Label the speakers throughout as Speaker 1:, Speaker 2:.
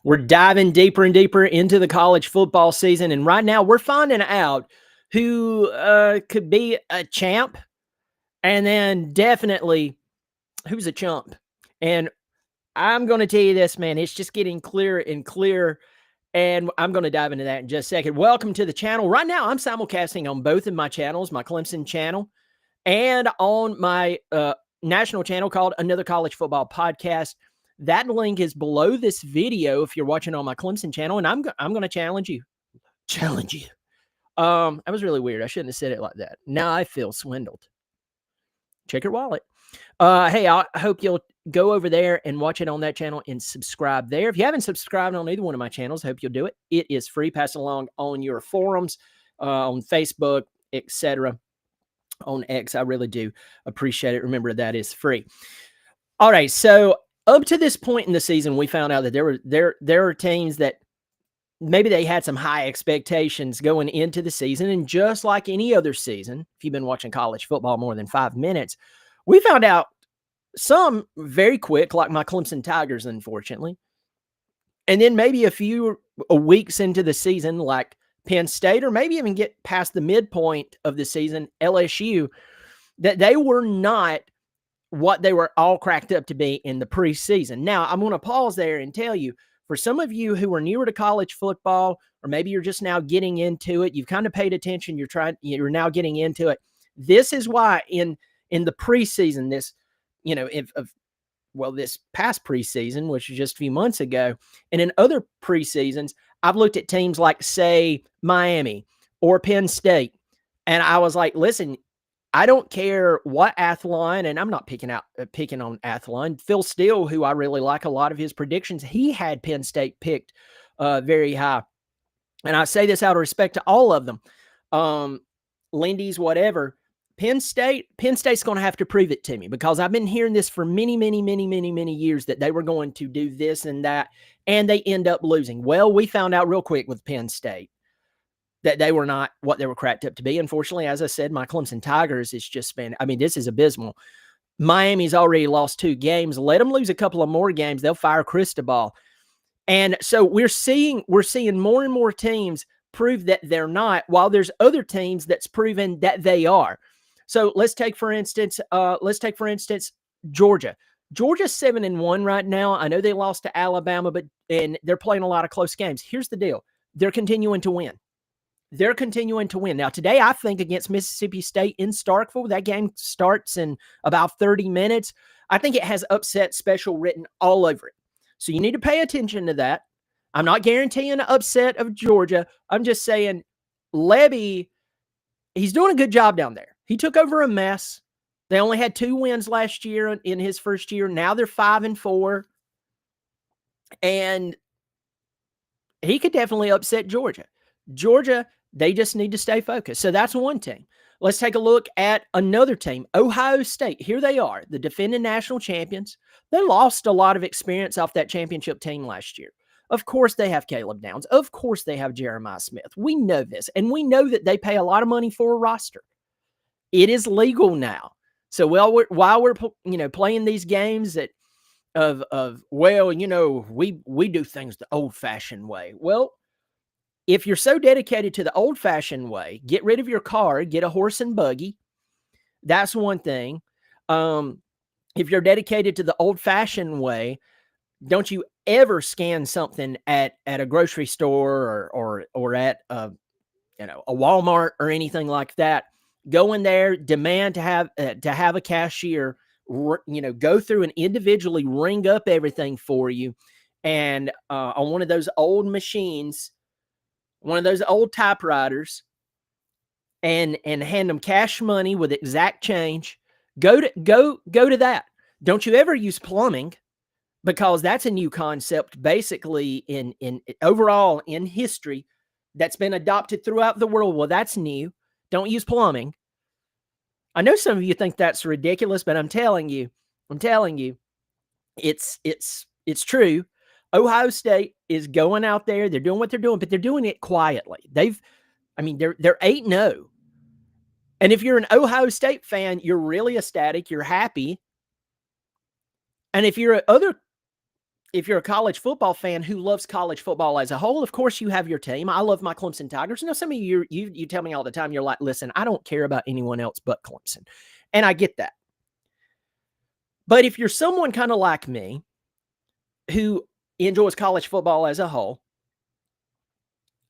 Speaker 1: We're diving deeper and deeper into the college football season. And right now, we're finding out who could be a champ and then definitely who's a chump. And I'm going to tell you this, man, it's just getting clearer and clearer. And I'm going to dive into that in just a second. Welcome to the channel. Right now, I'm simulcasting on both of my channels, my Clemson channel and on my national channel called Another College Football Podcast. That link is below this video if you're watching on my Clemson channel, and I'm going to challenge you. Challenge you. That was really weird. I shouldn't have said it like that. Now I feel swindled. Check your wallet. Hey, I hope you'll go over there and watch it on that channel and subscribe there. If you haven't subscribed on either one of my channels, I hope you'll do it. It is free. Pass it along on your forums, on Facebook, etc. On X. I really do appreciate it. Remember, that is free. All right. So up to this point in the season, we found out that there are teams that maybe they had some high expectations going into the season. And just like any other season, if you've been watching college football more than 5 minutes, we found out some very quick, like my Clemson Tigers, unfortunately. And then maybe a few weeks into the season, like Penn State, or maybe even get past the midpoint of the season, LSU, that they were not what they were all cracked up to be in the preseason. Now, I'm going to pause there and tell you, for some of you who are newer to college football, or maybe you're just now getting into it, you've kind of paid attention, you're now getting into it. This is why in the preseason, this past preseason, which was just a few months ago, and in other preseasons, I've looked at teams like, say, Miami or Penn State, and I was like, listen, I don't care what Athlon, and I'm not picking on Athlon. Phil Steele, who I really like a lot of his predictions, he had Penn State picked very high. And I say this out of respect to all of them. Lindy's, whatever. Penn State's going to have to prove it to me, because I've been hearing this for many years that they were going to do this and that, and they end up losing. Well, we found out real quick with Penn State that they were not what they were cracked up to be. Unfortunately, as I said, my Clemson Tigers is just been, this is abysmal. Miami's already lost 2 games. Let them lose a couple of more games, they'll fire Cristobal. And so we're seeing more and more teams prove that they're not, while there's other teams that's proven that they are. So let's take for instance, Georgia. Georgia's 7-1 right now. I know they lost to Alabama, and they're playing a lot of close games. Here's the deal. They're continuing to win. Now, today, I think against Mississippi State in Starkville, that game starts in about 30 minutes. I think it has upset special written all over it. So you need to pay attention to that. I'm not guaranteeing an upset of Georgia. I'm just saying Lebby, he's doing a good job down there. He took over a mess. They only had 2 wins last year in his first year. Now they're 5-4. And he could definitely upset Georgia. Georgia, they just need to stay focused. So that's one team. Let's take a look at another team, Ohio State. Here they are, the defending national champions. They lost a lot of experience off that championship team last year. Of course, they have Caleb Downs. Of course, they have Jeremiah Smith. We know this, and we know that they pay a lot of money for a roster. It is legal now. So while we're playing these games we do things the old-fashioned way. Well, if you're so dedicated to the old-fashioned way, get rid of your car, get a horse and buggy. That's one thing. If you're dedicated to the old-fashioned way, don't you ever scan something at a grocery store or at a Walmart or anything like that. Go in there, demand to have a cashier, go through and individually ring up everything for you, and on one of those old machines, one of those old typewriters, and hand them cash money with exact change. Go to that. Don't you ever use plumbing, because that's a new concept basically in overall in history that's been adopted throughout the world. Well, that's new. Don't use plumbing. I know some of you think that's ridiculous, but I'm telling you, it's true. Ohio State is going out there. They're doing what they're doing, but they're doing it quietly. They're 8-0. And if you're an Ohio State fan, you're really ecstatic. You're happy. And if you're other if you're a college football fan who loves college football as a whole, of course you have your team. I love my Clemson Tigers. You know, some of you tell me all the time, you're like, listen, I don't care about anyone else but Clemson. And I get that. But if you're someone kind of like me who enjoys college football as a whole,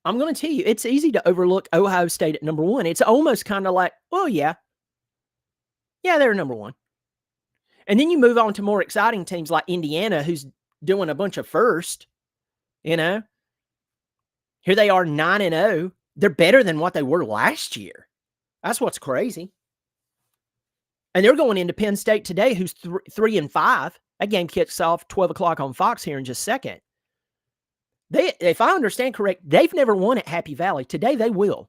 Speaker 1: I'm going to tell you, it's easy to overlook Ohio State at number one. It's almost kind of like, well, yeah, they're number one. And then you move on to more exciting teams like Indiana, who's doing a bunch of first, you know. Here they are 9-0. They're better than what they were last year. That's what's crazy. And they're going into Penn State today, who's 3-5. That game kicks off 12 o'clock on Fox here in just a second. If I understand correct, they've never won at Happy Valley. Today they will.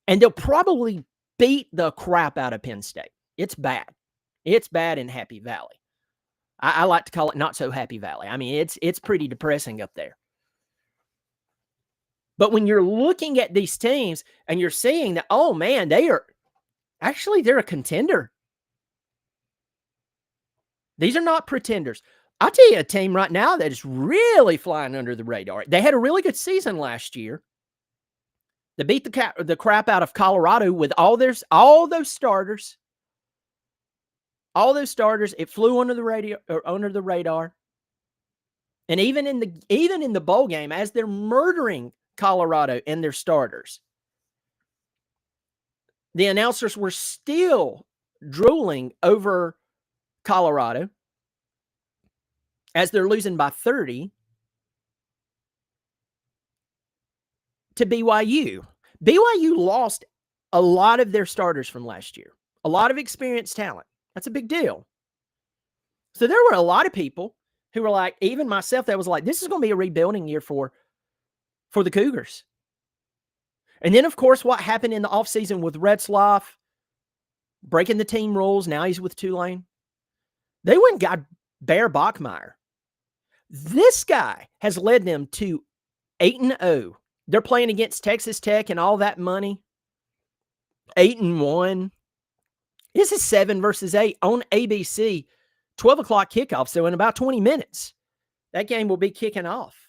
Speaker 1: And they'll probably beat the crap out of Penn State. It's bad. It's bad in Happy Valley. I like to call it not so Happy Valley. I mean, it's pretty depressing up there. But when you're looking at these teams and you're seeing that, oh man, they're a contender. These are not pretenders. I'll tell you a team right now that is really flying under the radar. They had a really good season last year. They beat the crap out of Colorado with all those starters. All those starters, it flew under the radar. And even in the bowl game, as they're murdering Colorado and their starters, the announcers were still drooling over Colorado as they're losing by 30 to BYU. BYU lost a lot of their starters from last year, a lot of experienced talent. That's a big deal. So there were a lot of people who were like, even myself, that was like, this is going to be a rebuilding year for the Cougars. And then, of course, what happened in the offseason with Retzlaff breaking the team rules. Now he's with Tulane. They went and got Bear Bachmeier. This guy has led them to 8-0. They're playing against Texas Tech and all that money. 8-1. This is 7 versus 8 on ABC. 12 o'clock kickoff, so in about 20 minutes, that game will be kicking off.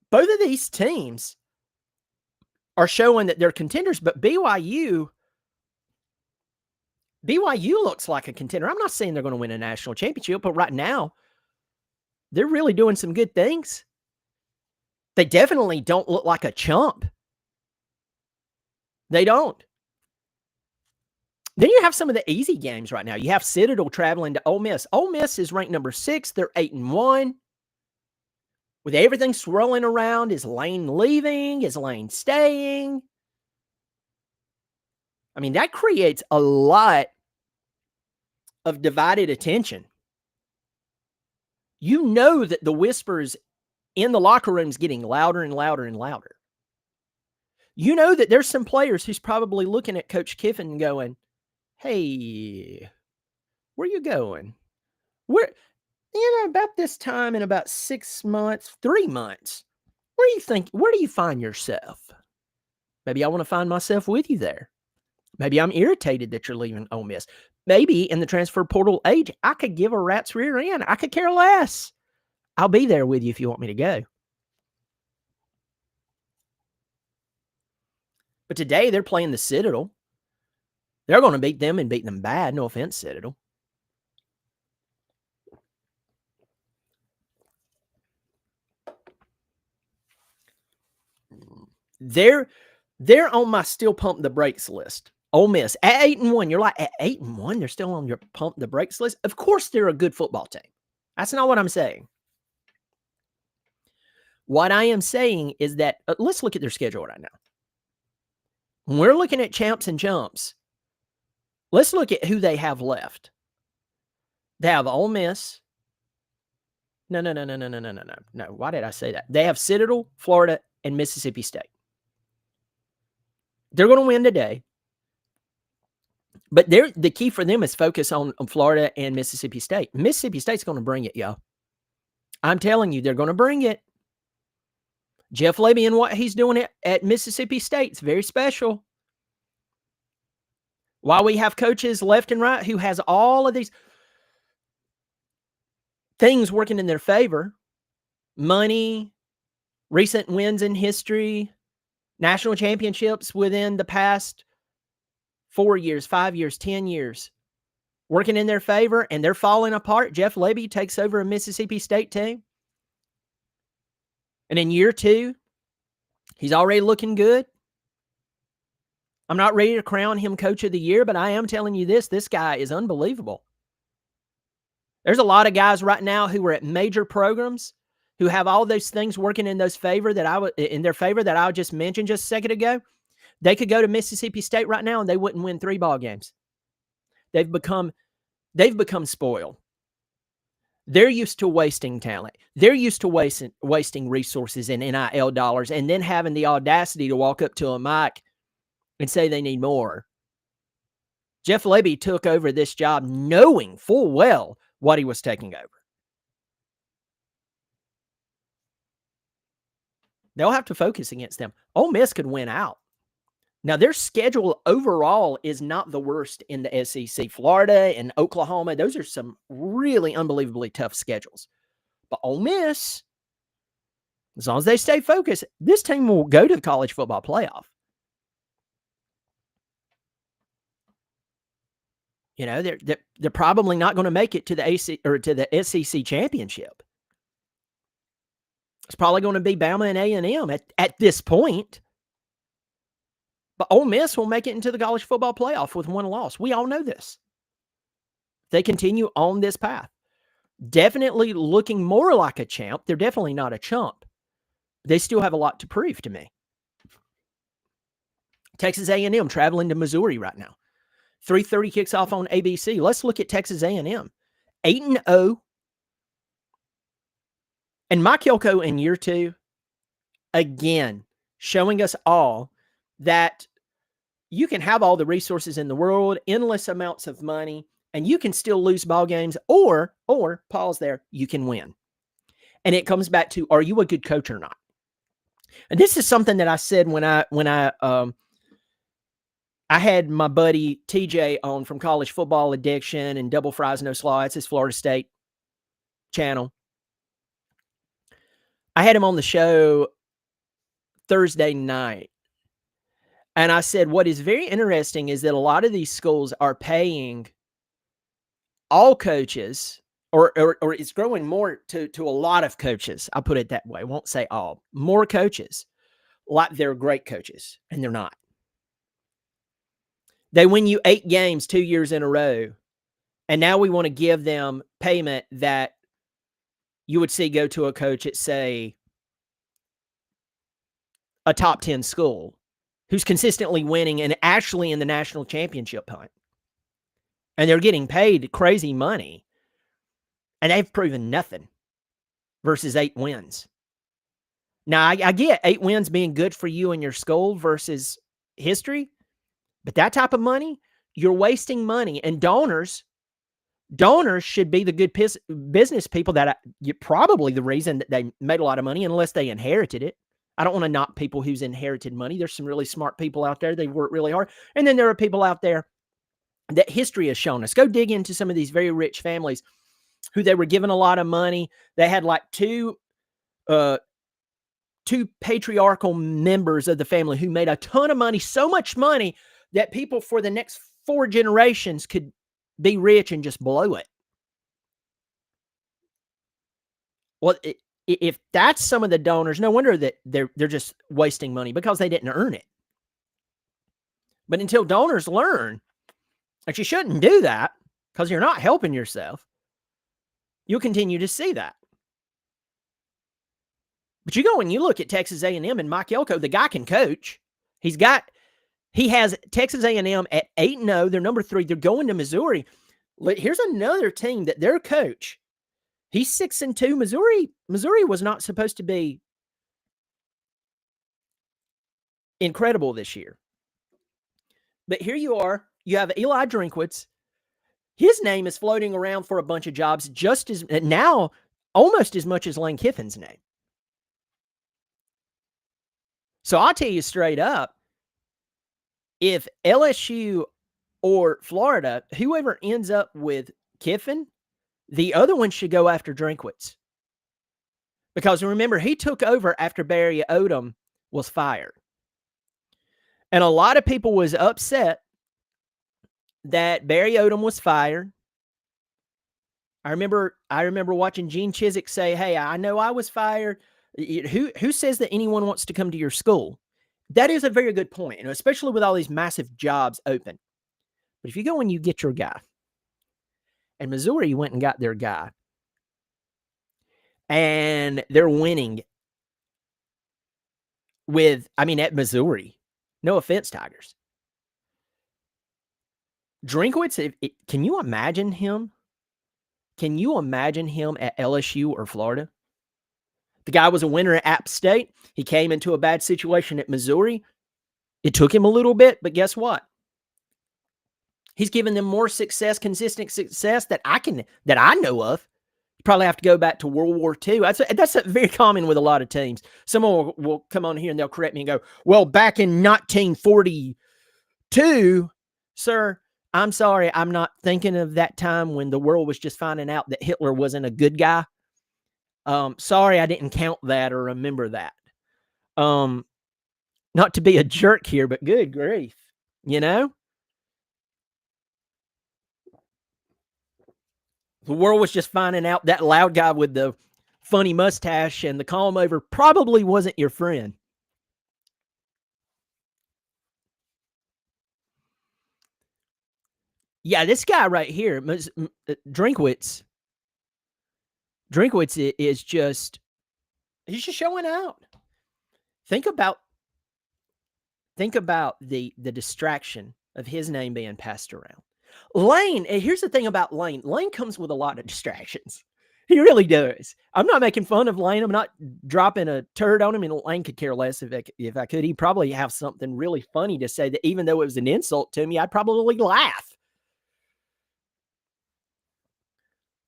Speaker 1: Both of these teams are showing that they're contenders, but BYU looks like a contender. I'm not saying they're going to win a national championship, but right now, they're really doing some good things. They definitely don't look like a chump. They don't. Then you have some of the easy games right now. You have Citadel traveling to Ole Miss. Ole Miss is ranked number 6. They're 8-1. With everything swirling around, is Lane leaving? Is Lane staying? I mean, that creates a lot of divided attention. You know that the whispers in the locker room is getting louder and louder and louder. You know that there's some players who's probably looking at Coach Kiffin and going, hey, where you going? About this time in about 6 months, 3 months, where do you find yourself? Maybe I want to find myself with you there. Maybe I'm irritated that you're leaving Ole Miss. Maybe in the transfer portal age, I could give a rat's rear end. I could care less. I'll be there with you if you want me to go. But today they're playing the Citadel. They're going to beat them and beat them bad. No offense, Citadel. They're on my still pump the brakes list. Ole Miss at 8-1. You're like, at 8-1, they're still on your pump the brakes list? Of course they're a good football team. That's not what I'm saying. What I am saying is that, let's look at their schedule right now. When we're looking at champs and chumps, let's look at who they have left. They have Ole Miss. No. Why did I say that? They have Citadel, Florida, and Mississippi State. They're going to win today. But the key for them is focus on Florida and Mississippi State. Mississippi State's going to bring it, y'all. I'm telling you, they're going to bring it. Jeff Lebby and what he's doing at Mississippi State is very special. While we have coaches left and right who has all of these. things working in their favor, money, recent wins in history, national championships within the past 4 years, 5 years, 10 years, working in their favor, and they're falling apart. Jeff Lebby takes over a Mississippi State team. And in year 2, he's already looking good. I'm not ready to crown him coach of the year, but I am telling you this guy is unbelievable. There's a lot of guys right now who are at major programs who have all those things working in their favor that I just mentioned just a second ago. They could go to Mississippi State right now and they wouldn't win 3 ball games. They've become spoiled. They're used to wasting talent. They're used to wasting resources in NIL dollars and then having the audacity to walk up to a mic and say they need more. Jeff Lebby took over this job knowing full well what he was taking over. They'll have to focus against them. Ole Miss could win out. Now, their schedule overall is not the worst in the SEC. Florida and Oklahoma, those are some really unbelievably tough schedules. But Ole Miss, as long as they stay focused, this team will go to the college football playoff. You know, they're probably not going to make it to the AC or to the SEC championship. It's probably going to be Bama and A&M at this point. But Ole Miss will make it into the college football playoff with 1 loss. We all know this. They continue on this path. Definitely looking more like a champ. They're definitely not a chump. They still have a lot to prove to me. Texas A&M traveling to Missouri right now. 3:30 kicks off on ABC. Let's look at Texas A&M. 8-0. And Mike Elko in year 2, again, showing us all that you can have all the resources in the world, endless amounts of money, and you can still lose ball games, or pause there, you can win. And it comes back to, are you a good coach or not? And this is something that I said when I had my buddy TJ on from College Football Addiction and Double Fries No Slaw. It's his Florida State channel. I had him on the show Thursday night. And I said, what is very interesting is that a lot of these schools are paying all coaches, or it's growing more to a lot of coaches. I'll put it that way. I won't say all. More coaches like they're great coaches, and they're not. They win you 8 games 2 years in a row, and now we want to give them payment that you would see go to a coach at, say, a top 10 school who's consistently winning and actually in the national championship hunt. And they're getting paid crazy money. And they've proven nothing versus 8 wins. Now, I get 8 wins being good for you and your school versus history. But that type of money, you're wasting money. And donors should be the good business people that probably the reason that they made a lot of money, unless they inherited it. I don't want to knock people who's inherited money. There's some really smart people out there. They work really hard. And then there are people out there that history has shown us. Go dig into some of these very rich families who they were given a lot of money. They had like two patriarchal members of the family who made a ton of money, so much money that people for the next 4 generations could be rich and just blow it. Well, if that's some of the donors, no wonder that they're just wasting money because they didn't earn it. But until donors learn that you shouldn't do that because you're not helping yourself, you'll continue to see that. But you go and you look at Texas A&M and Mike Elko, the guy can coach. He has Texas A&M at 8-0. They're number 3. They're going to Missouri. Here's another team that their coach, he's 6-2. Missouri was not supposed to be incredible this year. But here you are. You have Eli Drinkwitz. His name is floating around for a bunch of jobs now almost as much as Lane Kiffin's name. So I'll tell you straight up, if LSU or Florida, whoever ends up with Kiffin, The other one should go after Drinkwitz. Because remember, he took over after Barry Odom was fired. And a lot of people was upset that Barry Odom was fired. I remember watching Gene Chizik say, "Hey, I know I was fired. Who says that anyone wants to come to your school?" That is a very good point, and especially with all these massive jobs open. But if you go and you get your guy, and Missouri went and got their guy, and they're winning at Missouri. No offense, Tigers. Drinkwitz, can you imagine him? Can you imagine him at LSU or Florida? The guy was a winner at App State. He came into a bad situation at Missouri. It took him a little bit, but guess what? He's given them more success, consistent success that I know of. You probably have to go back to World War II. That's very common with a lot of teams. Someone will come on here and they'll correct me and go, "Well, back in 1942, sir, I'm sorry, I'm not thinking of that time when the world was just finding out that Hitler wasn't a good guy. Sorry, I didn't count that or remember that. Not to be a jerk here, but good grief, you know? The world was just finding out that loud guy with the funny mustache and the calm over probably wasn't your friend." Yeah, this guy right here, Drinkwitz is just, he's just showing out. Think about the distraction of his name being passed around. Lane, and here's the thing about Lane. Lane comes with a lot of distractions. He really does. I'm not making fun of Lane. I'm not dropping a turd on him, and Lane could care less if I could. He'd probably have something really funny to say that even though it was an insult to me, I'd probably laugh.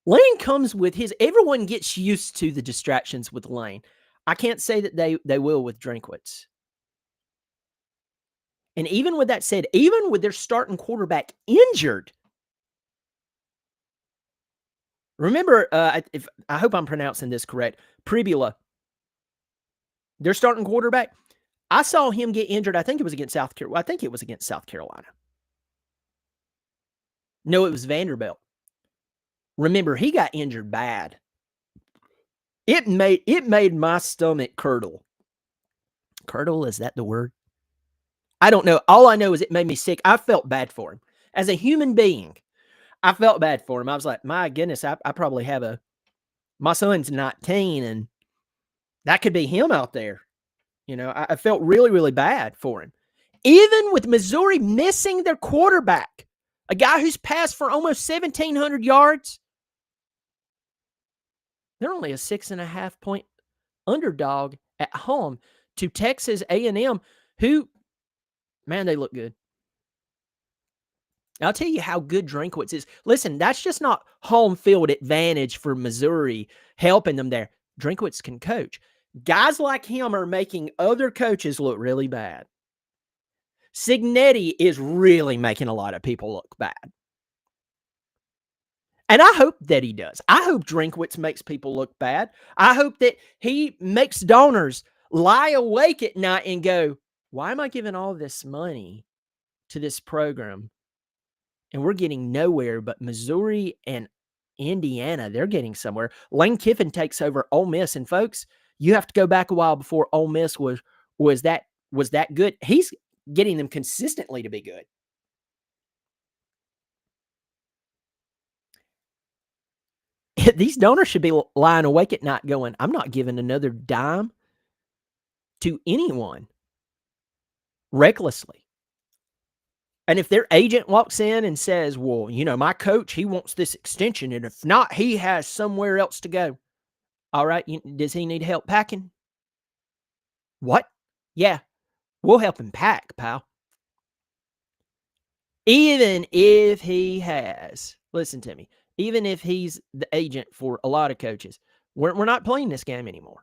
Speaker 1: Lane comes with everyone gets used to the distractions with Lane. I can't say that they will with Drinkwitz. And even with that said, even with their starting quarterback injured, remember, I hope I'm pronouncing this correct, Pribula, their starting quarterback, I saw him get injured. I think it was against South Carolina. No, it was Vanderbilt. Remember, he got injured bad. It made my stomach curdle. Curdle, is that the word? I don't know. All I know is it made me sick. I felt bad for him. As a human being, I felt bad for him. I was like, my goodness, I probably have my son's 19, and that could be him out there. You know, I felt really, really bad for him. Even with Missouri missing their quarterback, a guy who's passed for almost 1,700 yards, they're only a 6.5-point underdog at home to Texas A&M, who, man, they look good. I'll tell you how good Drinkwitz is. Listen, that's just not home field advantage for Missouri helping them there. Drinkwitz can coach. Guys like him are making other coaches look really bad. Signetti is really making a lot of people look bad. And I hope that he does. I hope Drinkwitz makes people look bad. I hope that he makes donors lie awake at night and go, why am I giving all this money to this program? And we're getting nowhere, but Missouri and Indiana, they're getting somewhere. Lane Kiffin takes over Ole Miss, and folks, you have to go back a while before Ole Miss was that good. He's getting them consistently to be good. These donors should be lying awake at night going, I'm not giving another dime to anyone recklessly. And if their agent walks in and says, well, you know, my coach, he wants this extension, and if not, he has somewhere else to go. All right, does he need help packing? What? Yeah, we'll help him pack, pal. Even if he has, listen to me, even if he's the agent for a lot of coaches, we're not playing this game anymore.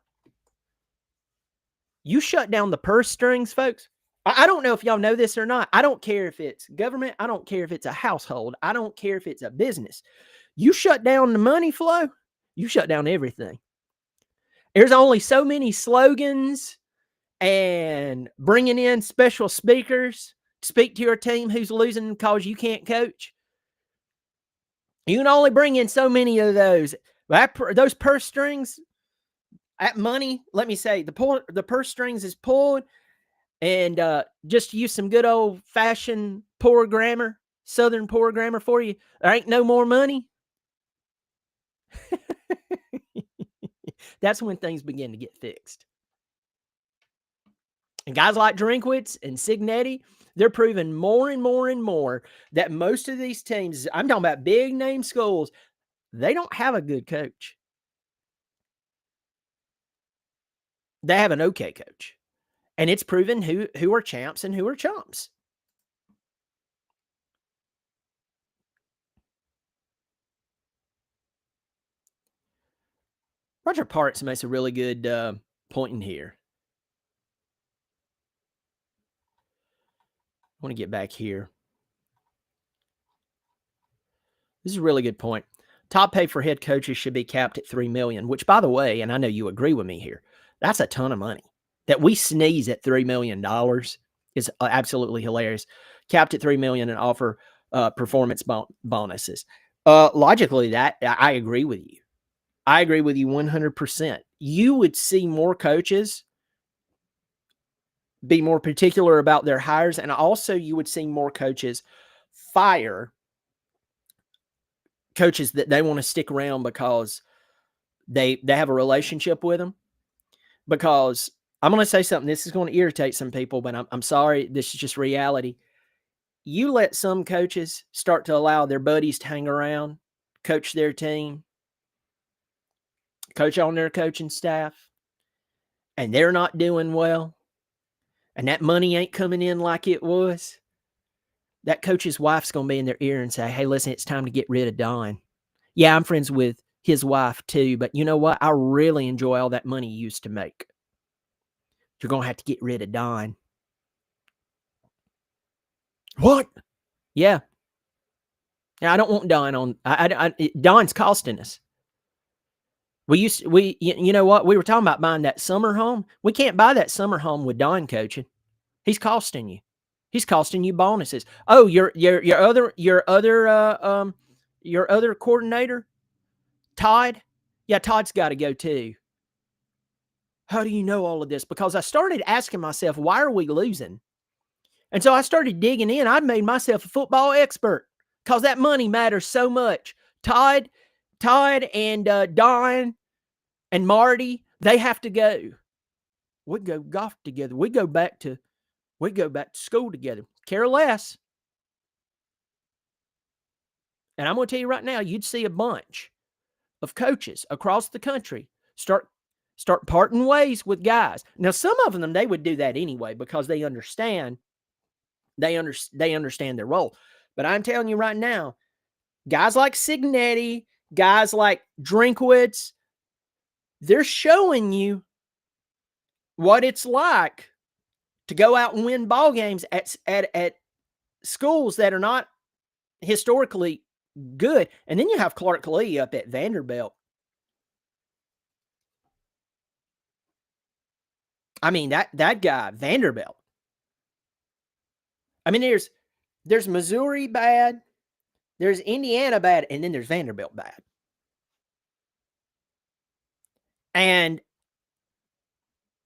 Speaker 1: You shut down the purse strings, folks. I don't know if y'all know this or not. I don't care if it's government. I don't care if it's a household. I don't care if it's a business. You shut down the money flow, you shut down everything. There's only so many slogans and bringing in special speakers to speak to your team who's losing because you can't coach. You can only bring in so many of those. Those purse strings, that money, let me say, the purse strings is pulled, and just use some good old fashioned poor grammar, Southern poor grammar for you. There ain't no more money. That's when things begin to get fixed. And guys like Drinkwitz and Signetti, they're proving more and more and more that most of these teams, I'm talking about big name schools, they don't have a good coach. They have an okay coach. And it's proven who are champs and who are chumps. Roger Parks makes a really good point in here. I want to get back here. This is a really good point. Top pay for head coaches should be capped at $3 million, which, by the way, and I know you agree with me here, that's a ton of money. That we sneeze at $3 million is absolutely hilarious. Capped at $3 million and offer performance bonuses. Logically, that I agree with you. I agree with you 100%. You would see more coaches be more particular about their hires, and also you would see more coaches fire coaches that they want to stick around because they have a relationship with them. Because I'm going to say something, this is going to irritate some people, but I'm sorry, this is just reality. You let some coaches start to allow their buddies to hang around, coach their team, coach on their coaching staff, and they're not doing well, and that money ain't coming in like it was, that coach's wife's going to be in their ear and say, hey, listen, it's time to get rid of Don. Yeah, I'm friends with his wife too, but you know what? I really enjoy all that money you used to make. You're going to have to get rid of Don. What? Yeah. I don't want Don on. Don's costing us. You know what? We were talking about buying that summer home. We can't buy that summer home with Don coaching. He's costing you. He's costing you bonuses. Oh, your other coordinator, Todd. Yeah, Todd's got to go too. How do you know all of this? Because I started asking myself, why are we losing? And so I started digging in. I made myself a football expert because that money matters so much. Todd and Don and Marty, they have to go. We go golf together. We go back to school together. Care less. And I'm going to tell you right now, you'd see a bunch of coaches across the country start parting ways with guys. Now, some of them, they would do that anyway because they understand their role. But I'm telling you right now, guys like Signetti, guys like Drinkwitz, they're showing you what it's like to go out and win ball games at schools that are not historically good. And then you have Clark Lee up at Vanderbilt. I mean, that guy, Vanderbilt. I mean, there's Missouri bad, there's Indiana bad, and then there's Vanderbilt bad. And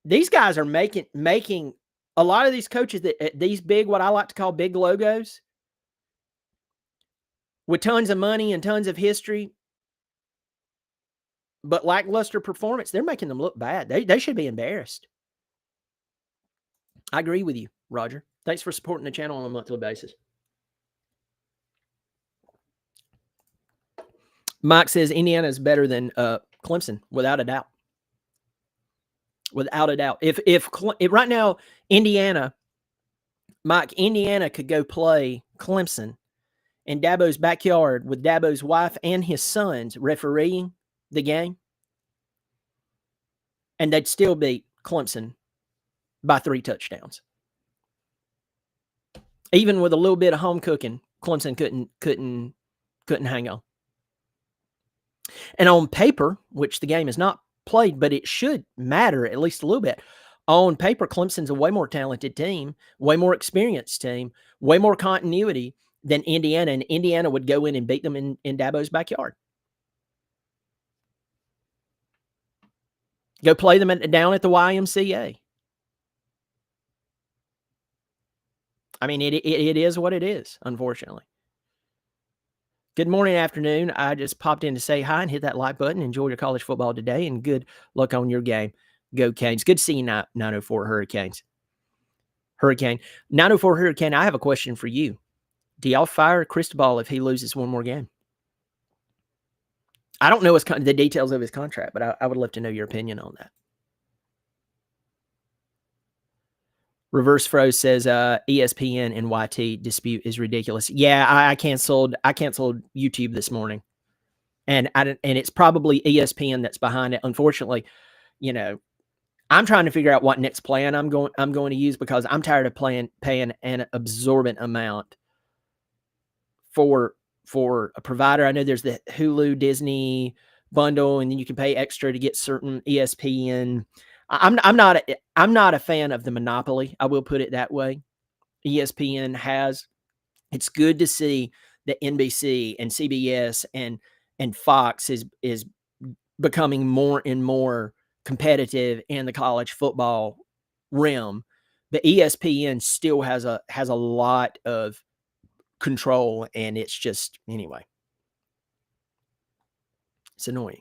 Speaker 1: these guys are making a lot of these coaches that these big, what I like to call big logos, with tons of money and tons of history, but lackluster performance, they're making them look bad. They should be embarrassed. I agree with you, Roger. Thanks for supporting the channel on a monthly basis. Mike says Indiana is better than Clemson, without a doubt. Without a doubt. If right now Indiana could go play Clemson in Dabo's backyard with Dabo's wife and his sons refereeing the game, and they'd still beat Clemson by 3 touchdowns. Even with a little bit of home cooking, Clemson couldn't hang on. And on paper, which the game is not played, but it should matter at least a little bit. On paper, Clemson's a way more talented team, way more experienced team, way more continuity than Indiana, and Indiana would go in and beat them in Dabo's backyard. Go play them down at the YMCA. I mean, it is what it is, unfortunately. Good morning, afternoon. I just popped in to say hi and hit that like button. Enjoy your college football today, and good luck on your game. Go Canes. Good to see you, 904 Hurricane. 904 Hurricane, I have a question for you. Do y'all fire Cristobal if he loses one more game? I don't know the details of his contract, but I would love to know your opinion on that. Reverse Froze says ESPN and YT dispute is ridiculous. Yeah, I canceled YouTube this morning, and it's probably ESPN that's behind it. Unfortunately, I'm trying to figure out what next plan I'm going to use, because I'm tired of paying an absorbent amount for a provider. I know there's the Hulu Disney bundle, and then you can pay extra to get certain ESPN. I'm not a fan of the monopoly. I will put it that way. ESPN has. It's good to see that NBC and CBS and Fox is becoming more and more competitive in the college football realm. But ESPN still has a lot of control, and it's just, anyway, it's annoying.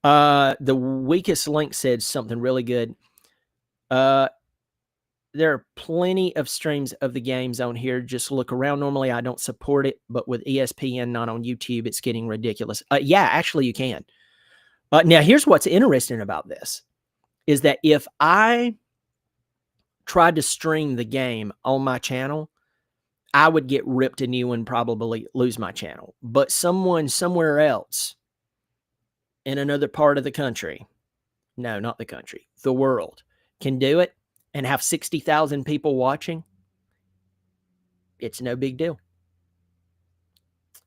Speaker 1: The weakest link said something really good. There are plenty of streams of the games on here. Just look around. Normally, I don't support it, but with ESPN not on YouTube, it's getting ridiculous. Yeah, actually, you can. Now, here's what's interesting about this, is that if I tried to stream the game on my channel, I would get ripped a new and probably lose my channel. But someone somewhere else in another part of the country, no, not the country, the world, can do it and have 60,000 people watching. It's no big deal.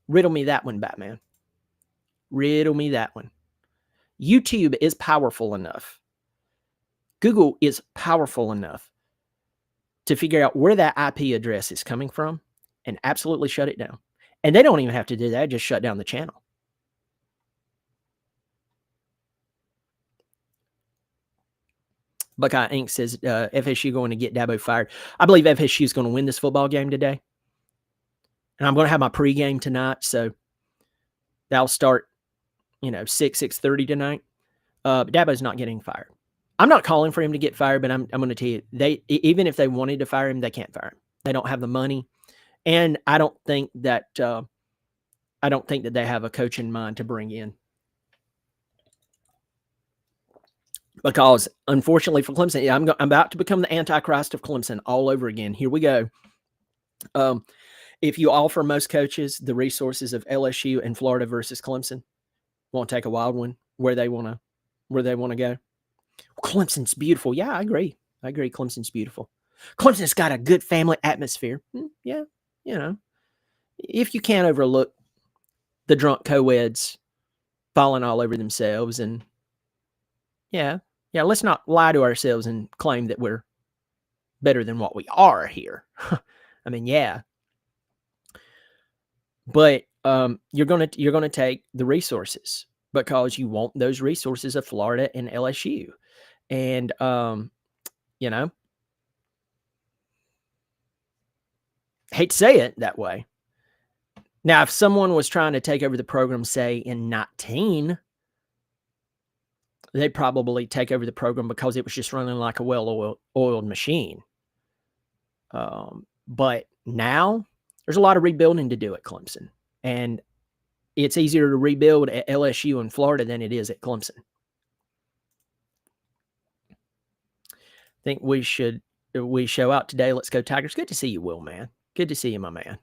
Speaker 1: Riddle me that one, Batman. Riddle me that one. YouTube is powerful enough. Google is powerful enough to figure out where that IP address is coming from and absolutely shut it down. And they don't even have to do that, just shut down the channel. Buckeye Inc. says FSU going to get Dabo fired. I believe FSU is going to win this football game today. And I'm going to have my pregame tonight, so that'll start, 6:30 tonight. But Dabo's not getting fired. I'm not calling for him to get fired, but I'm going to tell you, even if they wanted to fire him, they can't fire him. They don't have the money, and I don't think that they have a coach in mind to bring in. Because unfortunately for Clemson, I'm about to become the Antichrist of Clemson all over again. Here we go. If you offer most coaches the resources of LSU and Florida versus Clemson, won't take a wild one where they want to go. Clemson's beautiful. Yeah, I agree. Clemson's beautiful. Clemson's got a good family atmosphere. Yeah, if you can't overlook the drunk co-eds falling all over themselves, and yeah, let's not lie to ourselves and claim that we're better than what we are here. I mean, yeah. But you're gonna take the resources, because you want those resources of Florida and LSU, and hate to say it that way. Now, if someone was trying to take over the program, say in 19, they'd probably take over the program because it was just running like a well-oiled machine. But now there's a lot of rebuilding to do at Clemson, and it's easier to rebuild at LSU and Florida than it is at Clemson. I think we show out today. Let's go Tigers. Good to see you, Will, man. Good to see you, my man.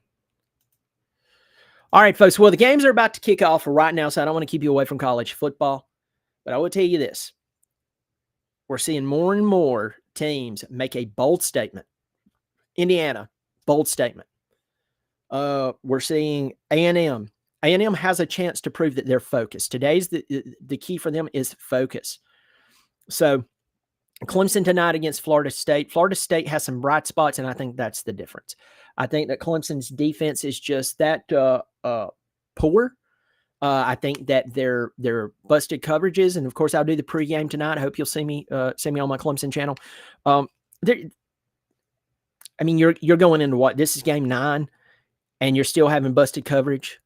Speaker 1: All right, folks. Well, the games are about to kick off right now, so I don't want to keep you away from college football. But I will tell you this. We're seeing more and more teams make a bold statement. Indiana, Bold statement. We're seeing A&M. A&M has a chance to prove that they're focused. Today's the key for them is focus. So Clemson tonight against Florida State. Florida State has some bright spots, and I think that's the difference. I think that Clemson's defense is just that poor. I think that they're busted coverages, and of course, I'll do the pregame tonight. I hope you'll see me on my Clemson channel. I mean, you're going into what? This is game 9, and you're still having busted coverage.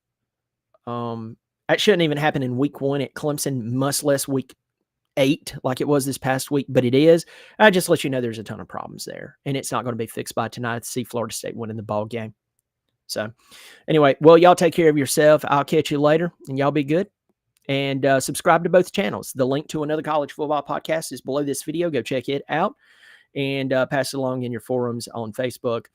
Speaker 1: That shouldn't even happen in week 1 at Clemson, much less week 8 like it was this past week, but it is. I just let you know there's a ton of problems there, and it's not going to be fixed by tonight to see Florida State winning the ball game. So anyway, well, y'all take care of yourself. I'll catch you later, and y'all be good. And subscribe to both channels. The link to another college football podcast is below this video. Go check it out and pass it along in your forums on Facebook.